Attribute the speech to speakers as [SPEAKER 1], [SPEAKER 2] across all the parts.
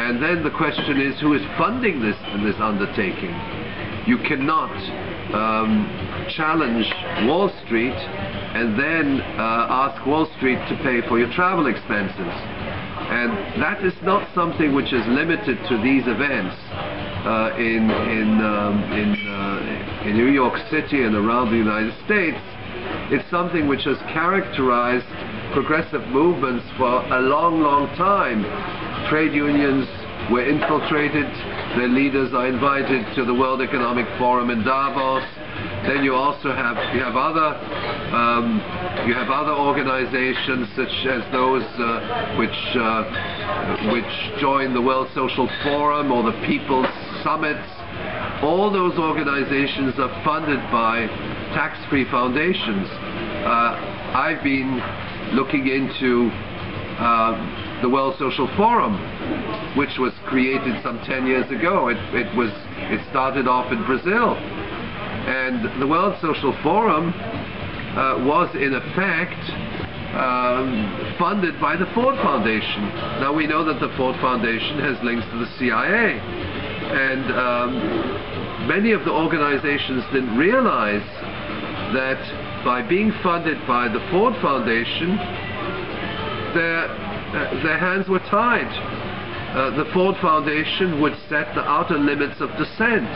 [SPEAKER 1] And then the question is, who is funding this undertaking? You cannot challenge Wall Street and then ask Wall Street to pay for your travel expenses. And that is not something which is limited to these events in New York City and around the United States. It's something which has characterized progressive movements for a long, long time. Trade unions were infiltrated. Their leaders are invited to the World Economic Forum in Davos. Then you also have other organizations such as those which join the World Social Forum or the People's Summits. All those organizations are funded by tax-free foundations. I've been looking into the World Social Forum, which was created some 10 years ago. It started off in Brazil. And the World Social Forum was in effect funded by the Ford Foundation. Now we know that the Ford Foundation has links to the CIA, and many of the organizations didn't realize that by being funded by the Ford Foundation, their hands were tied. The Ford Foundation would set the outer limits of dissent.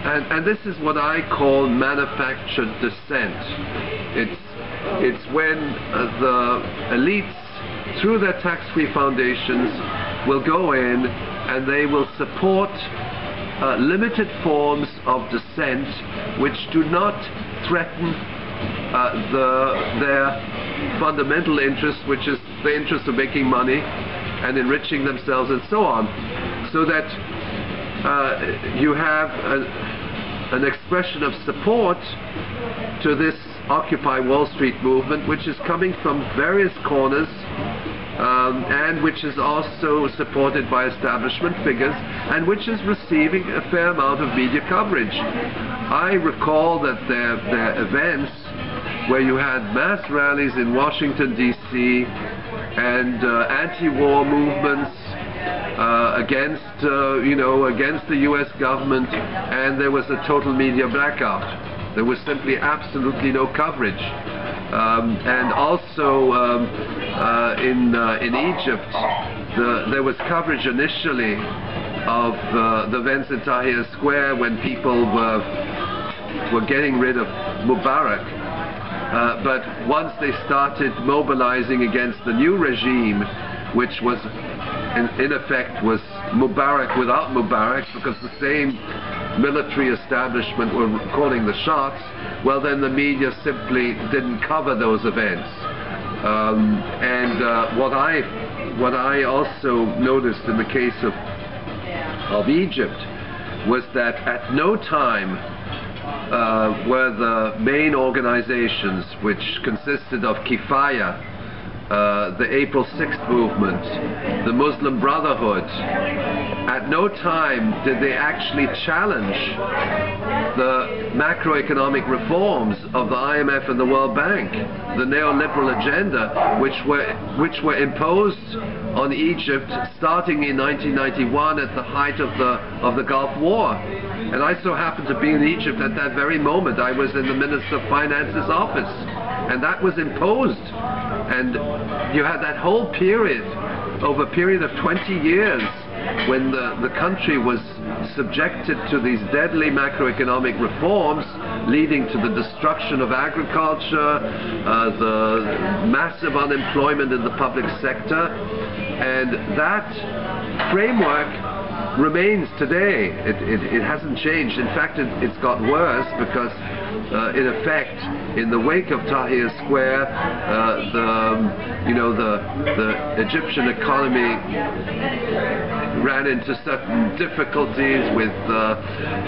[SPEAKER 1] And this is what I call manufactured dissent. It's when the elites, through their tax-free foundations, will go in and they will support limited forms of dissent which do not threaten their fundamental interest, which is the interest of making money and enriching themselves and so on. So that you have an expression of support to this Occupy Wall Street movement, which is coming from various corners and which is also supported by establishment figures and which is receiving a fair amount of media coverage. I recall that there are events where you had mass rallies in Washington, D.C. and anti-war movements against the U.S. government, and there was a total media blackout. There was simply absolutely no coverage. And also in Egypt, there was coverage initially of the events in Tahrir Square when people were getting rid of Mubarak. But once they started mobilizing against the new regime, which was in effect was Mubarak without Mubarak, because the same military establishment were calling the shots, well then the media simply didn't cover those events. What I also noticed in the case of Egypt was that at no time were the main organizations, which consisted of Kifaya, the April 6th movement, the Muslim Brotherhood, at no time did they actually challenge the macroeconomic reforms of the IMF and the World Bank, the neoliberal agenda, which were imposed on Egypt starting in 1991 at the height of the Gulf War. And I so happened to be in Egypt at that very moment. I was in the Minister of Finance's office, and that was imposed. And you had that whole period, over a period of 20 years, when the country was subjected to these deadly macroeconomic reforms, leading to the destruction of agriculture, the massive unemployment in the public sector. And that framework remains today. It hasn't changed. In fact, it's got worse, because in effect, in the wake of Tahrir Square, the Egyptian economy ran into certain difficulties with,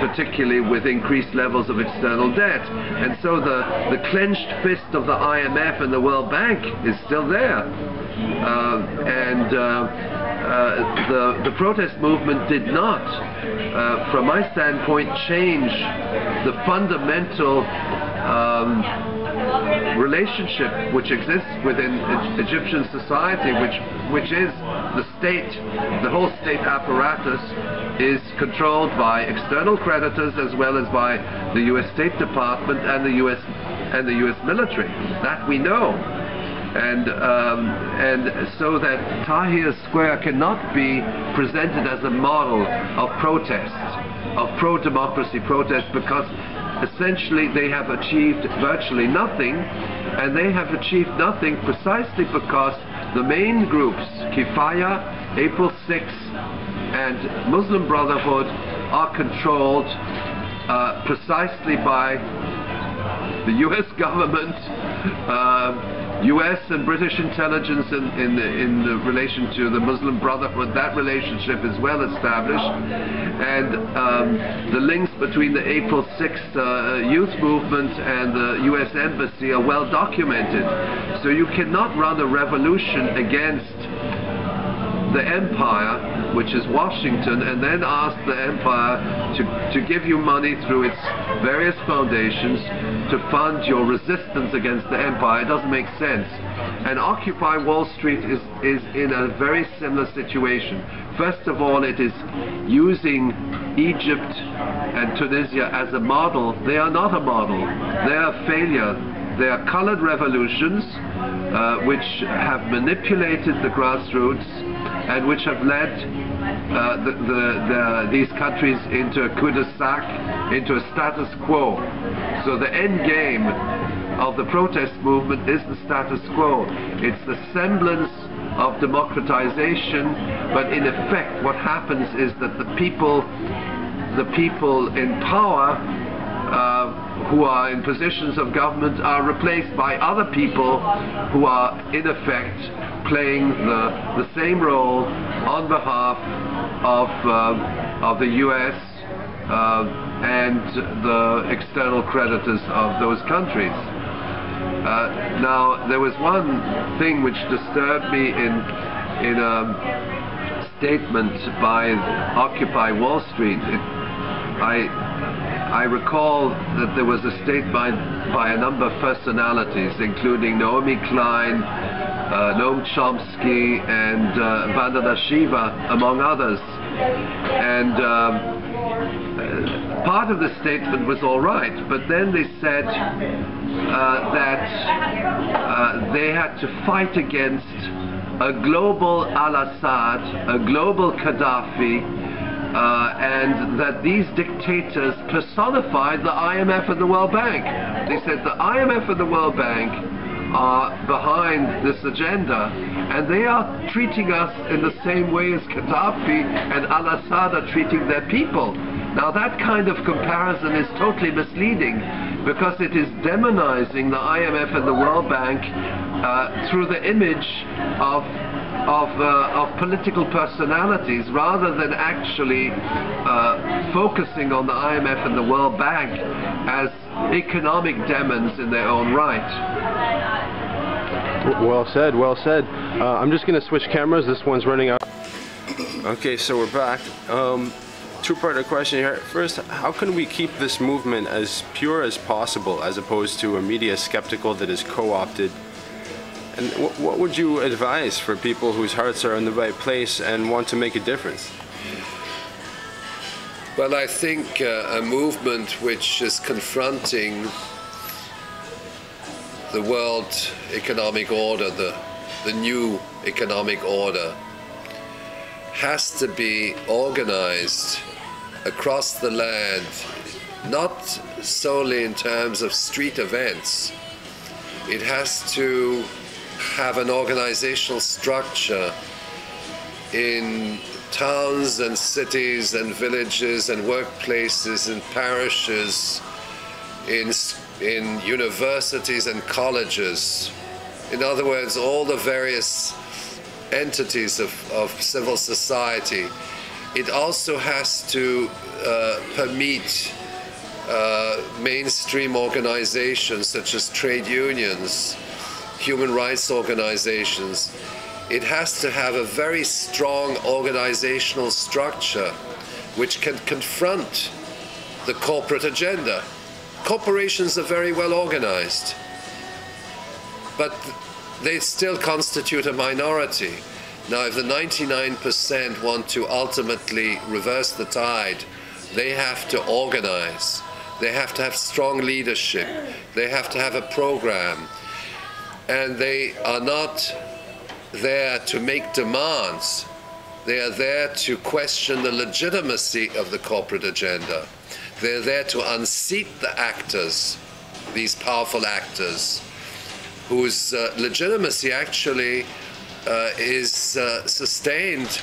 [SPEAKER 1] particularly with increased levels of external debt, and so the clenched fist of the IMF and the World Bank is still there, the protest movement did not, from my standpoint, change the fundamental relationship which exists within Egyptian society, which is the state, the whole state apparatus is controlled by external creditors as well as by the U.S. State Department and the U.S. military. That we know. And so that Tahrir Square cannot be presented as a model of protest, of pro-democracy protest, because essentially they have achieved virtually nothing, and they have achieved nothing precisely because the main groups, Kifaya, April 6th, and Muslim Brotherhood, are controlled precisely by the U.S. government, U.S. and British intelligence in relation to the Muslim Brotherhood. That relationship is well established, and the links between the April 6th youth movement and the U.S. Embassy are well documented. So you cannot run a revolution against the empire, which is Washington, and then ask the empire to give you money through its various foundations to fund your resistance against the empire. It doesn't make sense. And Occupy Wall Street is in a very similar situation. First of all, it is using Egypt and Tunisia as a model. They are not a model. They are a failure. They are colored revolutions which have manipulated the grassroots and which have led these countries into a cul-de-sac, into a status quo. So the end game of the protest movement is the status quo. It's the semblance of democratization, but in effect what happens is that the people in power who are in positions of government are replaced by other people who are in effect playing the same role on behalf of the U.S. And the external creditors of those countries. Now, there was one thing which disturbed me in a statement by Occupy Wall Street. I recall that there was a statement by a number of personalities, including Naomi Klein, Noam Chomsky, and Vandana Shiva, among others. And part of the statement was all right, but then they said that they had to fight against a global Al-Assad, a global Gaddafi, and that these dictators personified the IMF and the World Bank. They said the IMF and the World Bank are behind this agenda, and they are treating us in the same way as Gaddafi and Al-Assad are treating their people. Now that kind of comparison is totally misleading, because it is demonizing the IMF and the World Bank through the image of political personalities, rather than actually focusing on the IMF and the World Bank as economic demons in their own right.
[SPEAKER 2] Well said, well said. I'm just going to switch cameras. This one's running out. Okay, so we're back. Two-part question here. First, how can we keep this movement as pure as possible, as opposed to a media skeptical that is co-opted? And what would you advise for people whose hearts are in the right place and want to make a difference?
[SPEAKER 1] Well, I think a movement which is confronting the world economic order, the new economic order, has to be organized across the land, not solely in terms of street events. It has to have an organizational structure in towns and cities and villages and workplaces and parishes, in universities and colleges. In other words, all the various entities of civil society. It also has to permit mainstream organizations such as trade unions, human rights organizations. It has to have a very strong organizational structure which can confront the corporate agenda. Corporations are very well organized. but they still constitute a minority. Now, if the 99% want to ultimately reverse the tide, they have to organize. They have to have strong leadership. They have to have a program. And they are not there to make demands. They are there to question the legitimacy of the corporate agenda. They're there to unseat the actors, these powerful actors, whose legitimacy actually is sustained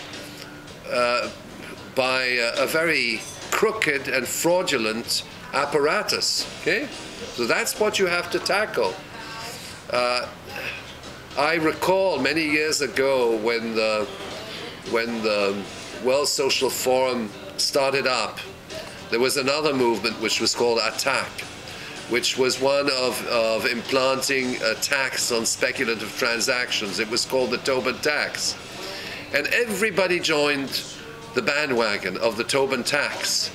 [SPEAKER 1] by a very crooked and fraudulent apparatus. Okay? So that's what you have to tackle. I recall many years ago when the World Social Forum started up, there was another movement which was called ATTAC, which was one of implanting a tax on speculative transactions. It was called the Tobin tax. And everybody joined the bandwagon of the Tobin tax,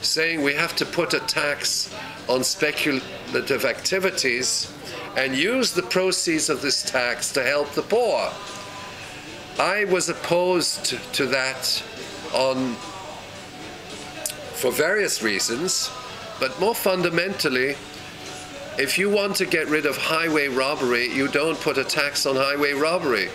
[SPEAKER 1] saying we have to put a tax on speculative activities and use the proceeds of this tax to help the poor. I was opposed to that for various reasons, but more fundamentally, if you want to get rid of highway robbery, you don't put a tax on highway robbery.